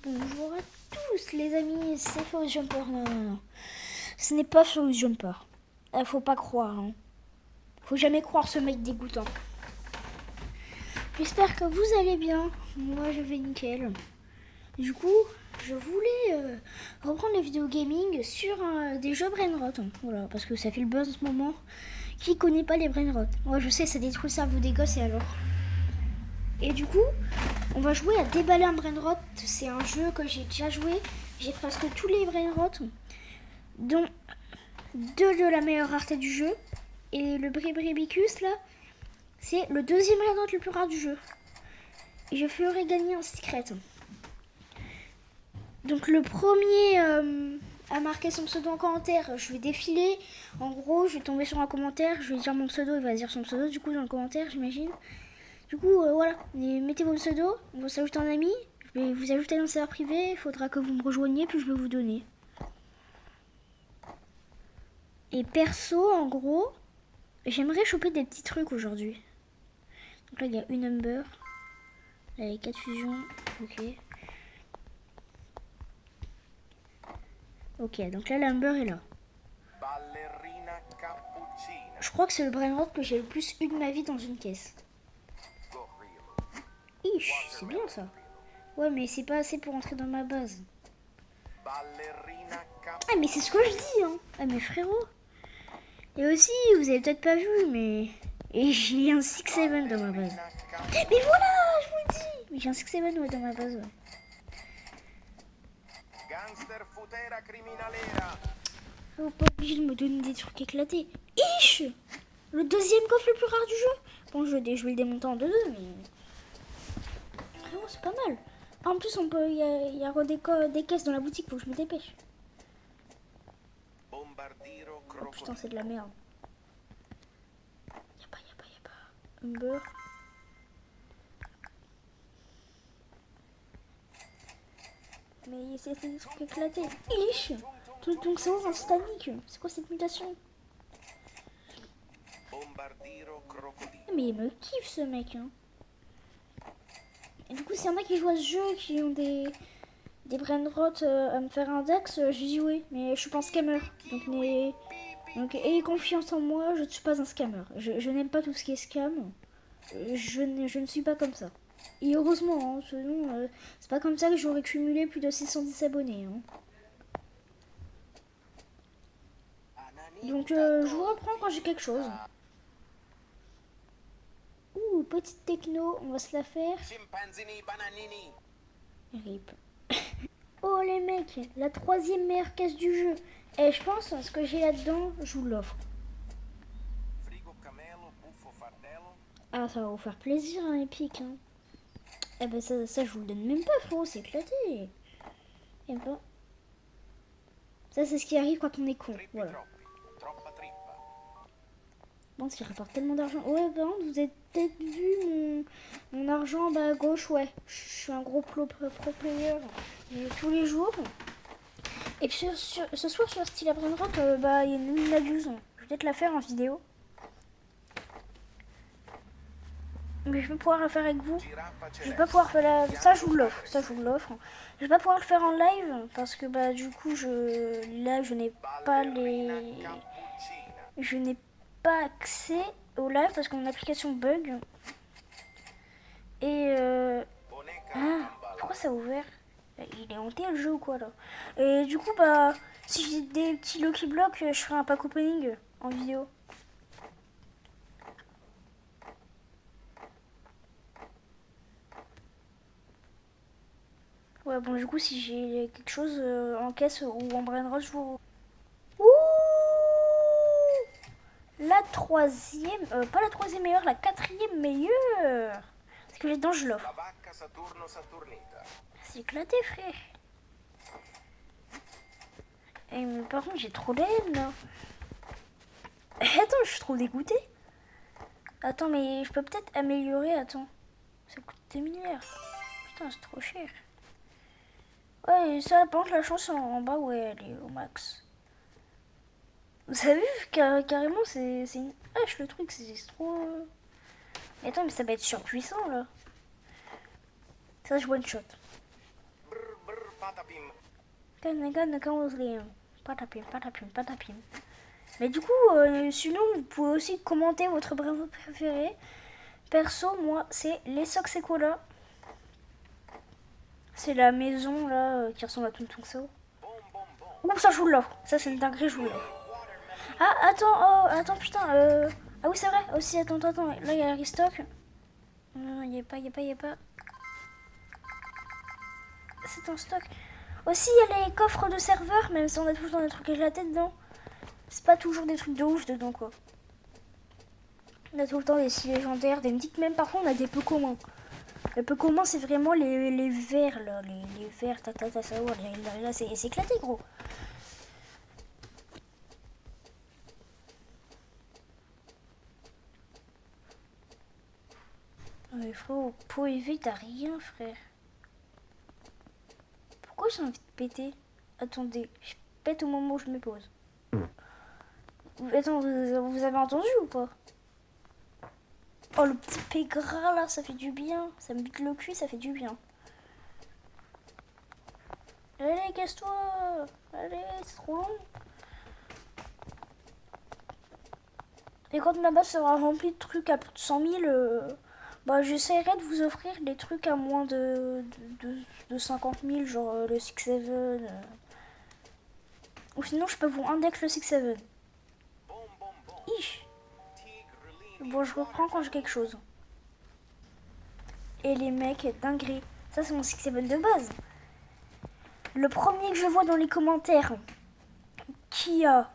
Bonjour à tous les amis, c'est Forest Jumper. Non. Ce n'est pas Forest Jumper. Faut pas croire. Hein. Faut jamais croire ce mec dégoûtant. J'espère que vous allez bien. Moi je vais nickel. Du coup, je voulais reprendre la vidéo gaming sur des jeux brainrot. Voilà, parce que ça fait le buzz en ce moment. Qui connaît pas les brainrot? Ouais, je sais, ça détruit le cerveau des gosses et alors. Et du coup, on va jouer à déballer un brainrot. C'est un jeu que j'ai déjà joué. J'ai presque tous les brainrot, dont deux de la meilleure rareté du jeu. Et le Bribribicus, là, c'est le deuxième brainrot le plus rare du jeu. Et je ferai gagner un secret. Donc le premier à marquer son pseudo en commentaire, je vais défiler. En gros, je vais tomber sur un commentaire, je vais dire mon pseudo, il va dire son pseudo du coup dans le commentaire, j'imagine. Du coup, voilà, mettez vos pseudos, on va s'ajouter en ami. Je vais vous ajouter dans le serveur privé, il faudra que vous me rejoigniez, puis je vais vous donner. Et perso, en gros, j'aimerais choper des petits trucs aujourd'hui. Donc là, il y a une number. Là, il y a 4 fusions, ok. Ok, donc là, l'Amber est là. Je crois que c'est le brainrot que j'ai le plus eu de ma vie dans une caisse. Ish, c'est bien ça. Ouais, mais c'est pas assez pour entrer dans ma base. Ah, mais c'est ce que je dis, hein. Ah, mais frérot. Et aussi, vous avez peut-être pas vu, mais... Et j'ai un 6-7 dans ma base. Mais voilà, je vous le dis. Mais j'ai un 6-7 ouais, dans ma base, ouais. Oh, pas obligé de me donner des trucs éclatés. Ish, le deuxième coffre le plus rare du jeu. Bon, je vais le démonter en deux, mais... Frérot, c'est pas mal. En plus, on peut, il y a des caisses dans la boutique, faut que je me dépêche. Oh putain, c'est de la merde. Y'a pas. Humber. Mais c'est des trucs éclatés. Ish, donc c'est orange stanique. C'est quoi cette mutation? Mais il me kiffe ce mec, hein. Et du coup, s'il y en a qui jouent à ce jeu, qui ont des brainrot à me faire un dex, j'y joué. Mais je suis pas un scammer. Donc ayez confiance en moi, je ne suis pas un scammer. Je n'aime pas tout ce qui est scam. Je ne suis pas comme ça. Et heureusement, hein, sinon, c'est pas comme ça que j'aurais cumulé plus de 610 abonnés. Hein. Donc je vous reprends quand j'ai quelque chose. Ouh, petite techno, on va se la faire. Rip. Oh les mecs, la troisième meilleure caisse du jeu. Et je pense ce que j'ai là-dedans, je vous l'offre. Ah, ça va vous faire plaisir, hein, Epic. Hein. Eh ben ça, je vous le donne même pas, frérot, c'est éclaté. Et ben, ça, c'est ce qui arrive quand on est con. Voilà. Bon, ça rapporte tellement d'argent. Ouais, par contre, vous avez peut-être vu mon argent à gauche, ouais. Je suis un gros pro player tous les jours. Et puis ce soir sur Style Brainrot, il y a une mine d'abuse. Je vais peut-être la faire en vidéo. Mais je vais pouvoir la faire avec vous. Je vais pas pouvoir faire la... Ça, je vous l'offre. Je vais pas pouvoir le faire en live parce que du coup, là, je n'ai pas les... Je n'ai pas accès au live parce que mon application bug. Et ah, pourquoi ça a ouvert? Il est hanté le jeu ou quoi là? Et du coup, si j'ai des petits Lucky Blocks, je ferai un pack opening en vidéo. Ouais, bon, du coup, si j'ai quelque chose en caisse ou en brainrot, je vous... Ouh, la troisième, pas la troisième meilleure, la quatrième meilleure. Parce que là-dedans, je l'offre. C'est éclaté, frère. Et, mais par contre, j'ai trop la haine, là. Attends, je suis trop dégoûtée. Attends, mais je peux peut-être améliorer, attends. Ça coûte des milliards. Putain, c'est trop cher. Ouais, et ça, par contre, la chance en bas, ouais, elle est au max. Vous avez vu, carrément, c'est une hache, le truc, c'est trop... Mais attends, mais ça va être surpuissant, là. Ça, je one-shot. Patapim, patapim, patapim. Mais du coup, sinon, vous pouvez aussi commenter votre brain préféré. Perso, moi, c'est les Socks et Cola. C'est la maison, là, qui ressemble à Tung Tung Sao. Ouh, ça, je vous l'offre. Ça, c'est une dinguerie, je vous l'offre. Ah, attends, putain. Ah oui, c'est vrai. Aussi, attends. Là, il y a le restock. Non, il n'y a pas. C'est en stock. Aussi, il y a les coffres de serveurs, même si on a tout le temps des trucs éclatés dedans. C'est pas toujours des trucs de ouf dedans, quoi. On a tout le temps des scies légendaires, des mythiques, même parfois on a des peu communs. Les peu communs, c'est vraiment les verts, là. Les verts, ça, là, c'est éclaté, gros. Mais frérot, pour EV, t'as rien, frère. Pourquoi j'ai envie de péter? Attendez, je pète au moment où je me pose. Attends, vous avez entendu ou pas? Oh, le petit P gras là, ça fait du bien. Ça me bute le cul, ça fait du bien. Allez, casse-toi. Allez, c'est trop long. Et quand ma base sera remplie de trucs à plus de 100 000, bah, j'essaierai de vous offrir des trucs à moins de 50 000, genre le 6-7. Ou sinon, je peux vous index le 6-7. Ish. Bon, je reprends quand j'ai quelque chose. Et les mecs, dinguerie. Ça, c'est mon 6-7 de base. Le premier que je vois dans les commentaires qui a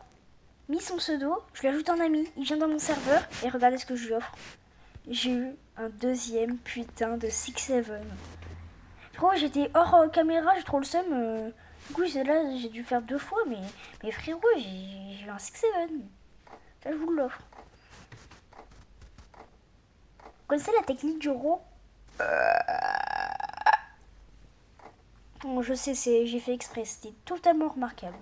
mis son pseudo, je lui ajoute un ami, il vient dans mon serveur et regardez ce que je lui offre. J'ai eu un deuxième putain de 6-7. Frérot, j'étais hors caméra, j'ai trop le seum. Du coup, là, j'ai dû faire 2 fois, mais frérot, j'ai eu un 6-7. Là, je vous l'offre. Vous connaissez la technique du raw? Bon, je sais, j'ai fait exprès, c'était totalement remarquable.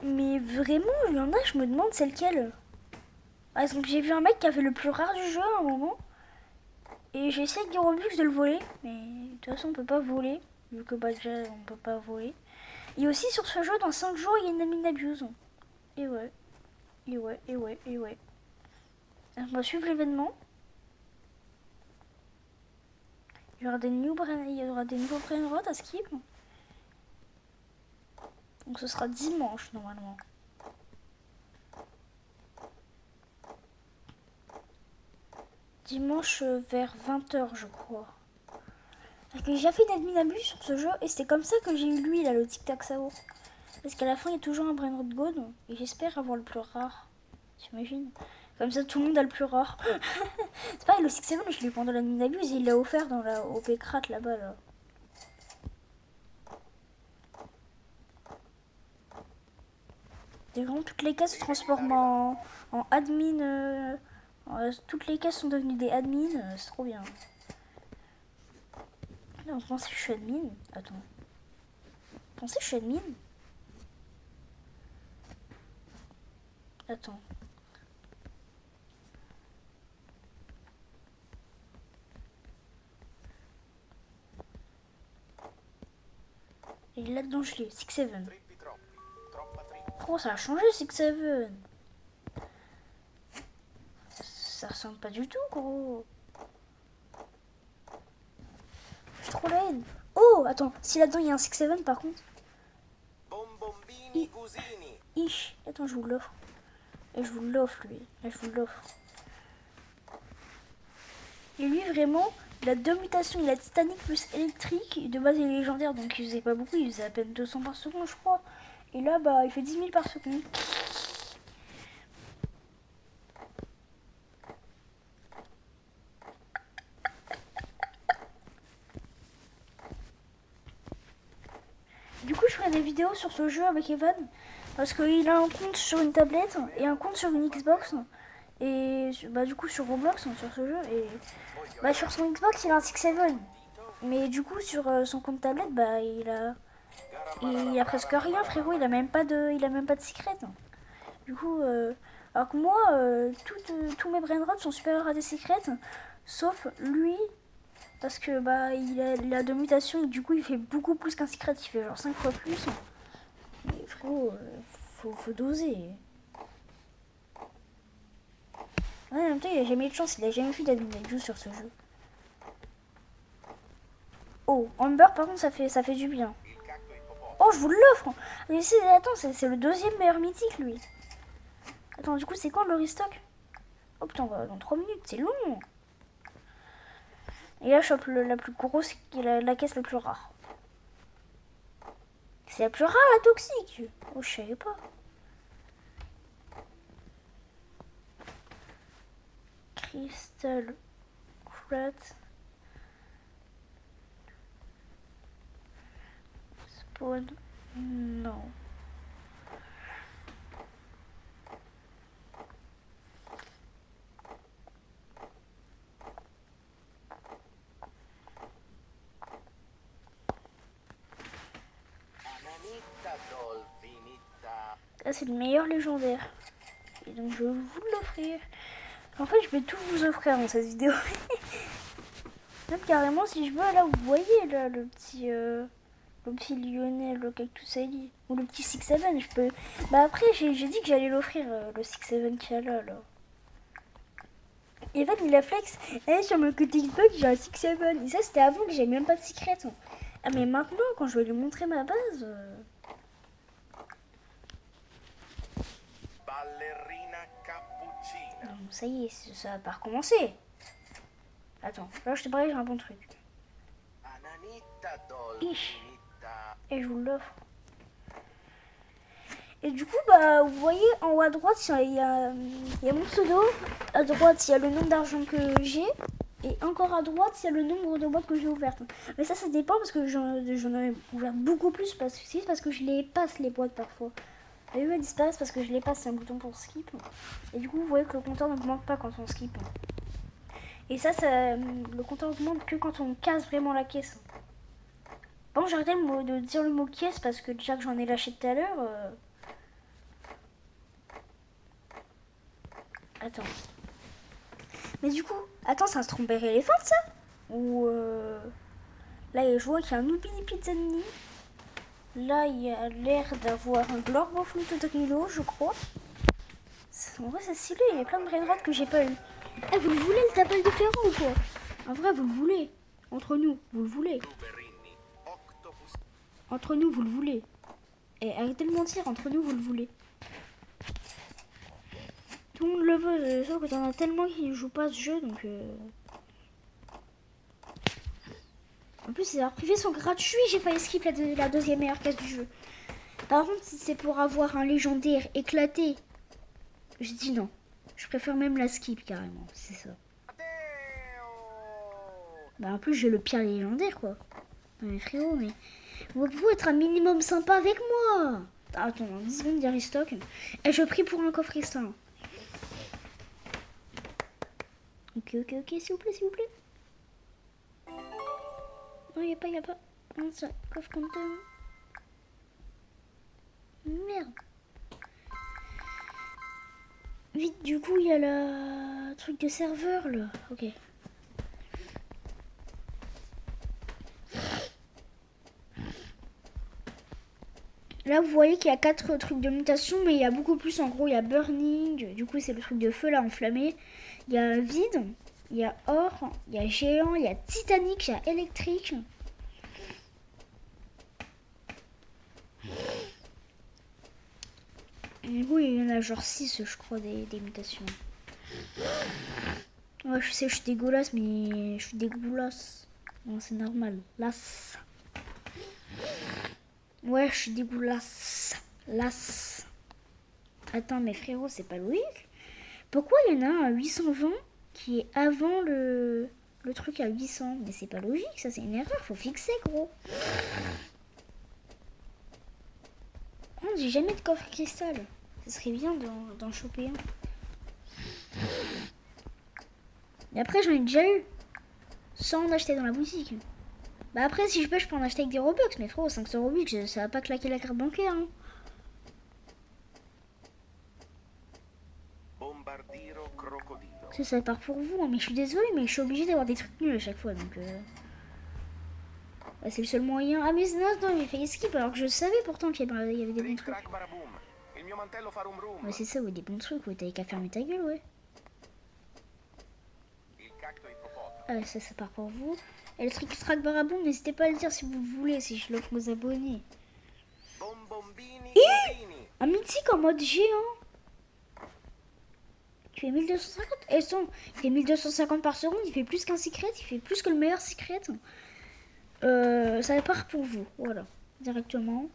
Mais vraiment, il y en a, je me demande c'est lequel. Par exemple, j'ai vu un mec qui avait le plus rare du jeu à un moment. Et j'ai essayé de dire au Robux de le voler. Mais de toute façon, on peut pas voler. Vu que bah, déjà, on peut pas voler. Et aussi, sur ce jeu, dans 5 jours, il y a une amine abuse. Et ouais. On va suivre l'événement. Il y aura des nouveaux brainrots à skip. Donc ce sera dimanche, normalement. Dimanche vers 20h, je crois. Parce que j'ai déjà fait une admin abus sur ce jeu et c'était comme ça que j'ai eu lui, là, le Tic Tac Sao. Parce qu'à la fin, il y a toujours un Brainrot God et j'espère avoir le plus rare. T'imagines? Comme ça, tout le monde a le plus rare. C'est pareil, le 6-7, je l'ai eu pendant l'admin abuse et il l'a offert dans la OP Crat là-bas, là. Et vraiment, toutes les cases se transforment en admin. Toutes les cases sont devenues des admins, c'est trop bien. Non, vous pensez que je suis admin? Attends. Vous pensez que je suis admin? Attends. Et là-dedans, je l'ai. 6-7. Oh, ça a changé, 6-7. Ça ressemble pas du tout, gros. J'ai trop la haine. Oh, attends. Si là-dedans, il y a un 6-7, par contre. Ish. Attends, je vous l'offre. Et je vous l'offre, lui. Et je vous l'offre. Et lui, vraiment, il a 2 mutations. Il a Titanic plus électrique. De base, il est légendaire, donc il faisait pas beaucoup. Il faisait à peine 200 par seconde, je crois. Et là, bah, il fait 10 000 par seconde. Du coup, je ferai des vidéos sur ce jeu avec Evan. Parce qu'il a un compte sur une tablette et un compte sur une Xbox. Et bah, du coup, sur Roblox, sur ce jeu. Et bah, sur son Xbox, il a un 6-7. Mais du coup, sur son compte tablette, bah, il a presque rien, frérot. Il a même pas de secret. Du coup, alors que moi, tous mes brainrots sont supérieurs à des secrets. Sauf lui. Parce que bah il a 2 mutations et du coup il fait beaucoup plus qu'un secret, il fait genre 5 fois plus. Mais frérot, faut doser. Ouais, en même temps il a jamais eu de chance, il a jamais fait d'admin sur ce jeu. Oh, Amber par contre ça fait du bien. Oh, je vous l'offre. Attends, c'est le 2e meilleur mythique lui. Attends, du coup c'est quand le restock? Oh putain, dans 3 minutes, c'est long. Et là, je chope la plus grosse, la caisse la plus rare. C'est la plus rare, la toxique. Oh, je savais pas. Crystal Crat. Spawn. Non. Là, c'est le meilleur légendaire. Et donc, je vais vous l'offrir. En fait, je vais tout vous offrir dans cette vidéo. Même carrément, si je veux, là, vous voyez, là, le petit Lionel, le Cactus Ali. Ou le petit 6-7, je peux... Bah après, j'ai dit que j'allais l'offrir, le 6-7 qu'il y a là. Evan, il a flex. Et sur mon côté Xbox, j'ai un 6-7. Et ça, c'était avant que j'avais même pas de secret. Ah, mais maintenant, quand je vais lui montrer ma base... Non, ça y est, ça va pas recommencer. Attends, là, je te parie, j'ai un bon truc. Ich. Et je vous l'offre. Et du coup, bah, vous voyez, en haut à droite, il y a mon pseudo. À droite, il y a le nombre d'argent que j'ai. Et encore à droite, il y a le nombre de boîtes que j'ai ouvertes. Mais ça dépend parce que j'en ai ouvert beaucoup plus. Parce que je les passe, les boîtes, parfois. Et eux, elles disparaissent parce que je les passe. C'est un bouton pour skip. Et du coup, vous voyez que le compteur n'augmente pas quand on skip. Et ça, le compteur augmente que quand on casse vraiment la caisse. Bon, j'ai arrêté de dire le mot caisse parce que déjà que j'en ai lâché tout à l'heure... Attends. Mais du coup, attends, c'est un Strawberry Elephant ça? Ou là, je vois qu'il y a un Oupini Pizzani. Là, il y a l'air d'avoir un Glorboflute Drilo, je crois. En vrai, c'est stylé, il y a plein de brainrots que j'ai pas eu. Eh, vous le voulez le tabel de ferro ou quoi? En vrai, vous le voulez. Entre nous, vous le voulez. Entre nous, vous le voulez. Et arrêtez de mentir, entre nous, vous le voulez. Tout le monde le veut, sauf que t'en as tellement qui ne jouent pas à ce jeu, donc... En plus, les heures privées sont gratuits, j'ai failli skip la 2e meilleure caisse du jeu. Par contre, si c'est pour avoir un légendaire éclaté, je dis non. Je préfère même la skip, carrément, c'est ça. Bah en plus, j'ai le pire légendaire, quoi. Non mais frérot, mais... Vous pouvez être un minimum sympa avec moi. Attends, 10 secondes, il y a restock. Et je prie pour un coffre instant. Ok, s'il vous plaît, s'il vous plaît. Non, il n'y a pas. Non, ça, coffre compteur. Merde. Vite, du coup, il y a le truc de serveur, là. Ok. Là, vous voyez qu'il y a 4 trucs de mutation, mais il y a beaucoup plus. En gros, il y a Burning. Du coup, c'est le truc de feu, là, enflammé. Il y a Vide. Il y a Or. Il y a Géant. Il y a Titanic. Il y a Électrique. Du coup, il y en a genre 6, je crois, des mutations. Ouais, je sais, je suis dégueulasse, mais je suis dégueulasse. Non, c'est normal. Las. Ouais, je suis dégueulasse. Las. Attends, mais frérot, c'est pas logique. Pourquoi il y en a un à 820 qui est avant le truc à 800? Mais c'est pas logique, ça c'est une erreur, faut fixer, gros. Oh, j'ai jamais de coffre cristal. Ce serait bien d'en choper un. Et après, j'en ai déjà eu. Sans en acheter dans la boutique. Bah après, si je peux en acheter avec des Robux. Mais frérot, 500 Robux, ça va pas claquer la carte bancaire. Hein. Ça part pour vous, hein, mais je suis désolée, mais je suis obligée d'avoir des trucs nuls à chaque fois, donc... Bah, c'est le seul moyen. Ah, mais non, j'ai fait skip, alors que je savais pourtant qu'il y avait des bons trucs. Ouais, c'est ça, ouais, des bons trucs, ouais, t'avais qu'à fermer ta gueule, ouais. Ah, ça part pour vous. Et le truc track baraboum, n'hésitez pas à le dire si vous le voulez, si je l'offre aux abonnés. Et un mythique en mode géant. Tu fais 1250. Et son, il fait 1250 par seconde, il fait plus qu'un secret, il fait plus que le meilleur secret. Ça part pour vous, voilà, directement.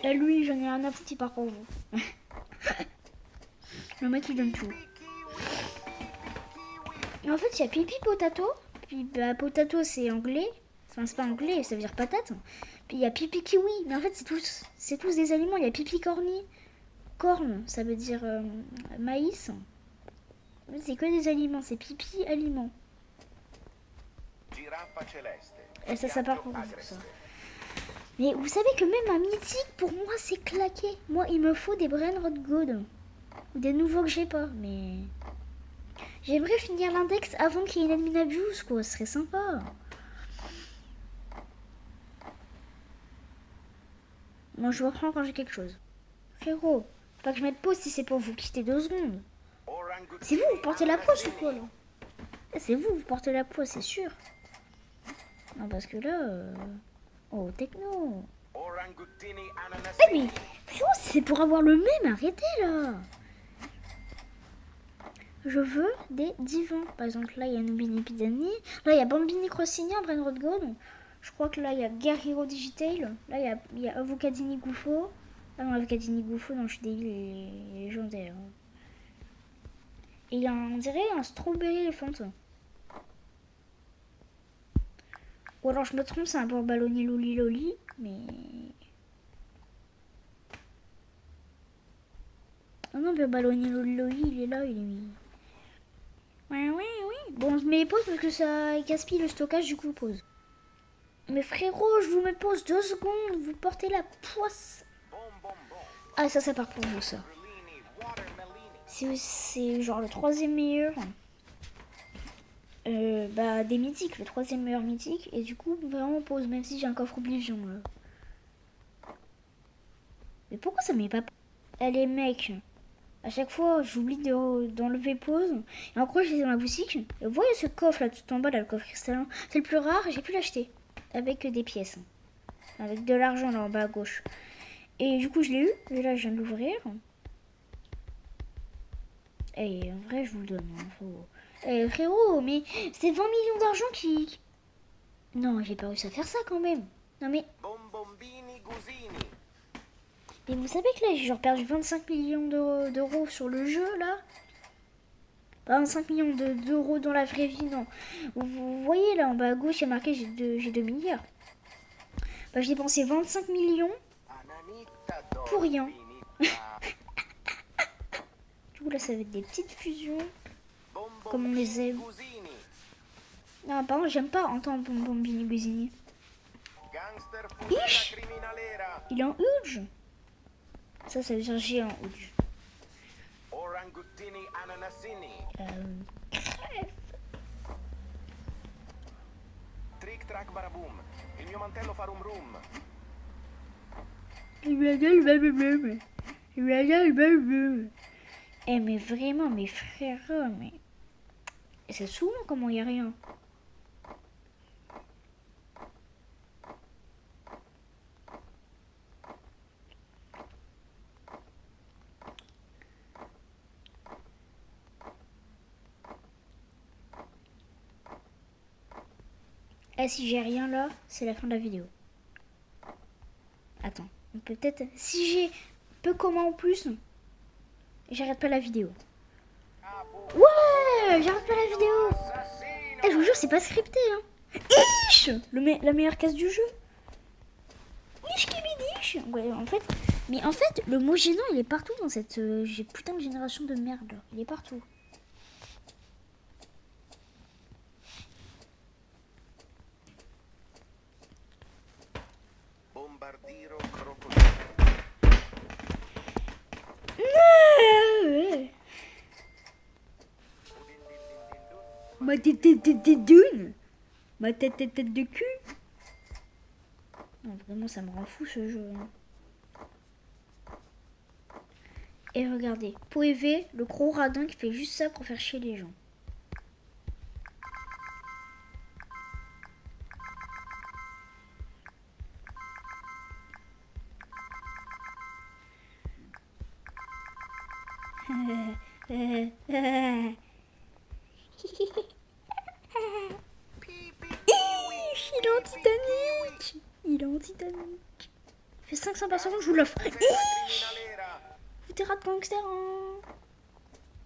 Et lui, j'en ai rien à foutre, il part pour vous. Le mec, il donne tout. Et en fait, il y a pipi potato. Puis bah, potato, c'est anglais. Enfin, c'est pas anglais, ça veut dire patate. Puis il y a pipi kiwi. Mais en fait, c'est tous des aliments. Il y a pipi corny. Corne, ça veut dire maïs. C'est que des aliments, c'est pipi aliments. Et ça part pour vous, ça. Mais vous savez que même un mythique, pour moi, c'est claqué. Moi, il me faut des Brainrot Gold. Ou des nouveaux que j'ai pas, mais... J'aimerais finir l'index avant qu'il y ait une admin abuse, quoi. Ce serait sympa. Moi, je reprends quand j'ai quelque chose. Frérot, faut pas que je mette pause si c'est pour vous quitter 2 secondes. C'est vous portez la pause ou quoi, là? C'est vous portez la pause, c'est sûr. Non, parce que là... Oh, techno. Eh mais, frérot, c'est pour avoir le même, arrêtez, là. Je veux des divins. Par exemple, là, il y a Nubini Epidani. Là, il y a Bambini Crossigny en Brainrot Gold. Je crois que là, il y a Guerre Hero Digital. Là, il y a Avocadini Gouffo. Ah non, Avocadini Gouffo, non, je suis débile, il est légendaire. Et il y a, on dirait, un Strawberry Elephant. Ou alors, je me trompe, c'est un Bourballoni Loli Loli. Mais... Oh non, Bourballoni Loli Loli, il est là, il est mis... Oui. Bon, je mets pause parce que ça gaspille le stockage, du coup, pause. Mais frérot, je vous mets pause 2 secondes, vous portez la poisse. Ah, ça part pour vous, ça. C'est genre le 3e meilleur. Bah, des mythiques, le 3e meilleur mythique. Et du coup, vraiment pause, même si j'ai un coffre Oblivion, là. Mais pourquoi ça met pas... Allez, mec. À chaque fois, j'oublie d'enlever pause. Et en gros, je l'ai dans ma boutique. Et vous voyez ce coffre là, tout en bas, là, le coffre cristallin. C'est le plus rare, j'ai pu l'acheter. Avec des pièces. Avec de l'argent là en bas à gauche. Et du coup, je l'ai eu. Et là, je viens de l'ouvrir. Et en vrai, je vous le donne. Hein, frérot, mais c'est 20 millions d'argent qui... Non, j'ai pas réussi à faire ça quand même. Non mais... Mais vous savez que là, j'ai genre perdu 25 millions d'euros sur le jeu, là. 25 millions d'euros dans la vraie vie, non. Vous voyez, là, en bas à gauche, il y a marqué j'ai 2 milliards. Bah, j'ai dépensé 25 millions pour rien. Du coup, là, ça va être des petites fusions. Comme on les aime. Non, par contre, j'aime pas entendre Bombini Gusini. Ish! Il est en huge. Ça veut dire géant huge. Trick track baraboom. Il mio mantello fa rum rum. Eh mais vraiment, mes frères, mais... C'est souvent comment il n'y a rien. Eh, si j'ai rien là, c'est la fin de la vidéo. Attends, on peut peut-être... Si j'ai peu comment en plus, j'arrête pas la vidéo. Ouais, j'arrête pas la vidéo. Eh, je vous jure, c'est pas scripté, hein. Ish, la meilleure case du jeu. Ish kibidish. Ouais, en fait... Mais en fait, le mot gênant, il est partout dans cette putain de génération de merde. Là. Il est partout. dune. Ma tête de cul. Non, vraiment, ça me rend fou ce jeu. Et regardez, Poévé, le gros radin qui fait juste ça pour faire chier les gens. Il est en Titanic. Il est en Titanic. Il fait 500 par seconde, je vous l'offre. Vous t'es rat de gangster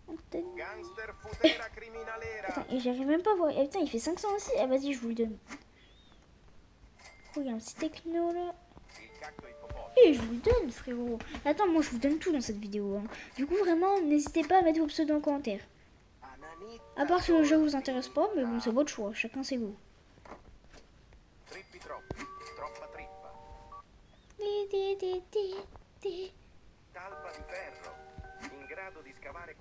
en Titanic. Gangster futera criminalera. Attends, et j'arrive même pas à voir. Eh, putain, il fait 500 aussi. Ah, vas-y, je vous le donne. Oh, il y a un petit techno là. Il cacto ippopotamo. Et je vous le donne, frérot. Attends, moi je vous donne tout dans cette vidéo. Hein. Du coup, vraiment, n'hésitez pas à mettre vos pseudos en commentaire. À part si le jeu vous intéresse pas, mais bon, c'est votre choix. Chacun ses goûts. Trippi troppi, troppa trippa. Talpa di ferro, in grado di scavare.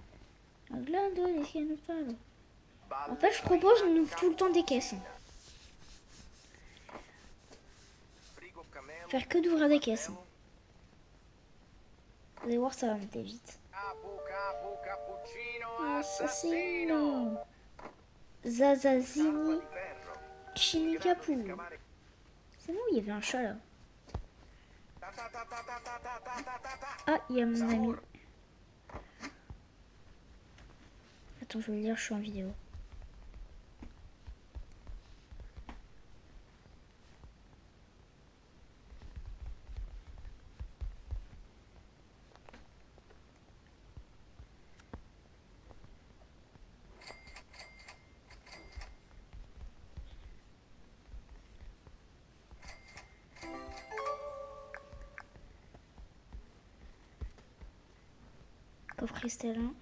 En fait, je propose on ouvre tout le temps des caisses. Hein. Frigo camelo. Faire que d'ouvrir des caisses. Hein. Vous allez voir, ça va monter vite. Capu capu cappuccino Assassino. assassino. Zazazini. Talpa di ferro. Chinikapu. C'est bon, il y avait un chat là. Ta ta ta ta ta ta ta ta ta ta. Ah, il y a mon ami. Attends, je vais le lire, je suis en vidéo. Coffre cristallin.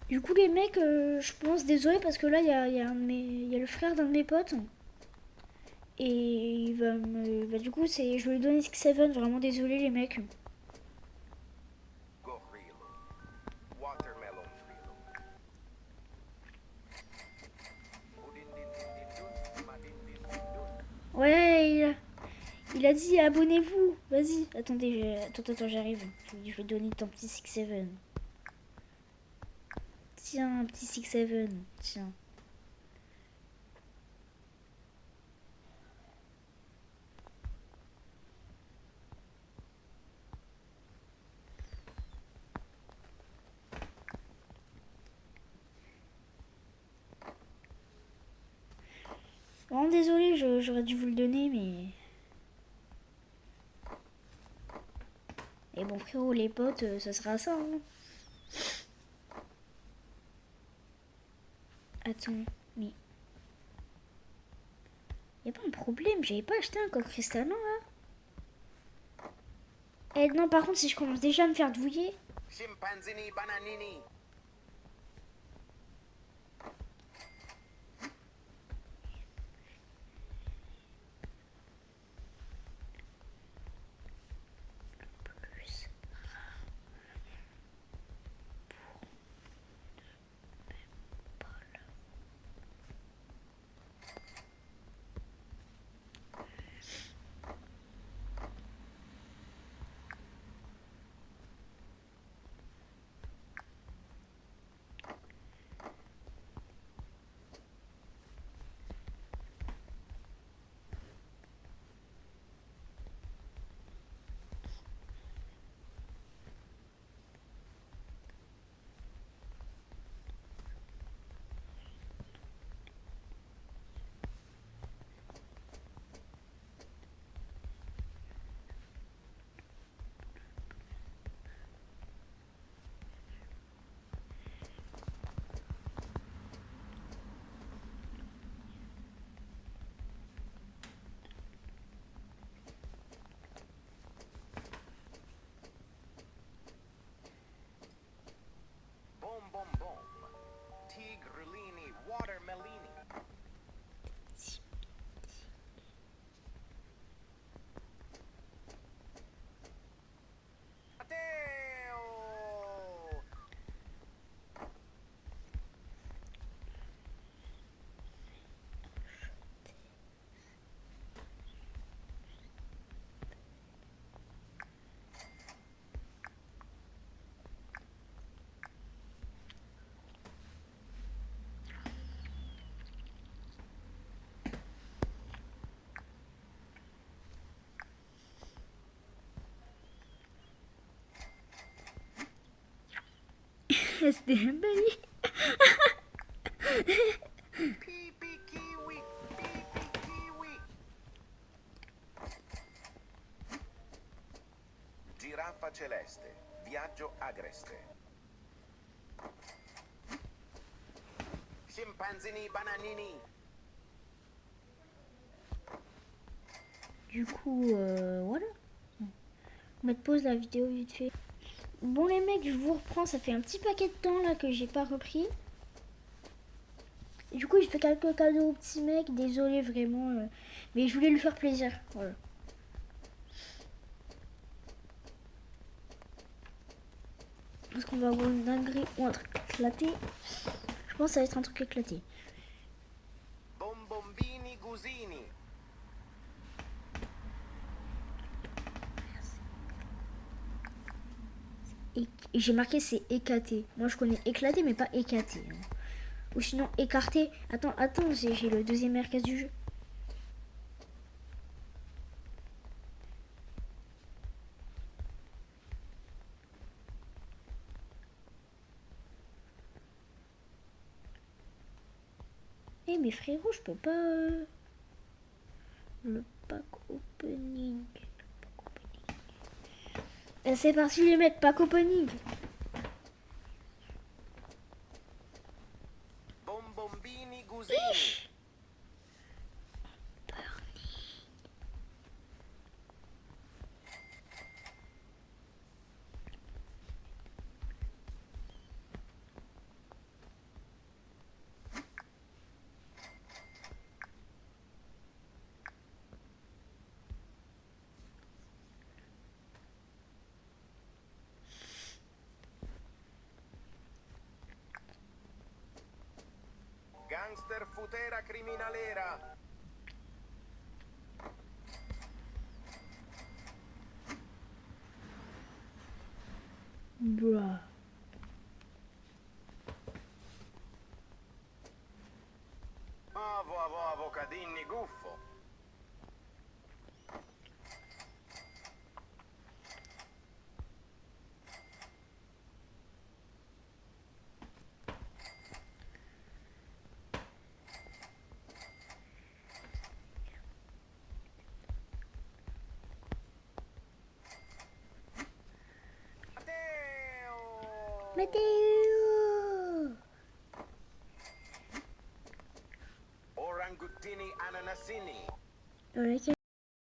Du coup, les mecs, je pense, désolé parce que là, il y a le frère d'un de mes potes. Et il va me. Bah, du coup, je vais lui donner 6-7. Vraiment désolé, les mecs. Gorrillo. Watermelon frillo. Udin din din din dun, ma din din din dun. Ouais, il a dit abonnez-vous. Vas-y. Attendez, attends, j'arrive. Je vais donner ton petit 6-7. Tiens, un petit 6-7. Tiens. Vraiment désolé, j'aurais dû vous le donner, mais... Et bon, frérot, les potes, ça sera ça, hein. Attends, mais... Y'a pas un problème, j'avais pas acheté un coffre cristallin, là. Eh non, par contre, si je commence déjà à me faire douiller... Scimpanzini bananini. Plus... SDM Bali. Pipi kiwi, pipi kiwi. Giraffa celeste, viaggio agreste. Scimpanzini bananini. Du coup, voilà. Mettre pause la vidéo vite fait. Bon les mecs, je vous reprends. Ça fait un petit paquet de temps là que j'ai pas repris. Et du coup, je fais quelques cadeaux au petit mec. Désolé vraiment. Mais je voulais lui faire plaisir. Voilà. Parce qu'on va avoir une dinguerie ou un truc éclaté. Je pense que ça va être un truc éclaté. Bombombini gusini. Et j'ai marqué c'est éclaté. Moi je connais éclaté mais pas éclaté. Ou sinon écarté. Attends, j'ai le deuxième RKS du jeu. Eh mais frérot, je peux pas... Le pack opening. Et c'est parti les mecs, pack opening. Bombombini gusini. Gangster futera criminalera. Bruh. Avocadini guffo. Matteo. Orangutini ananasini. Voilà,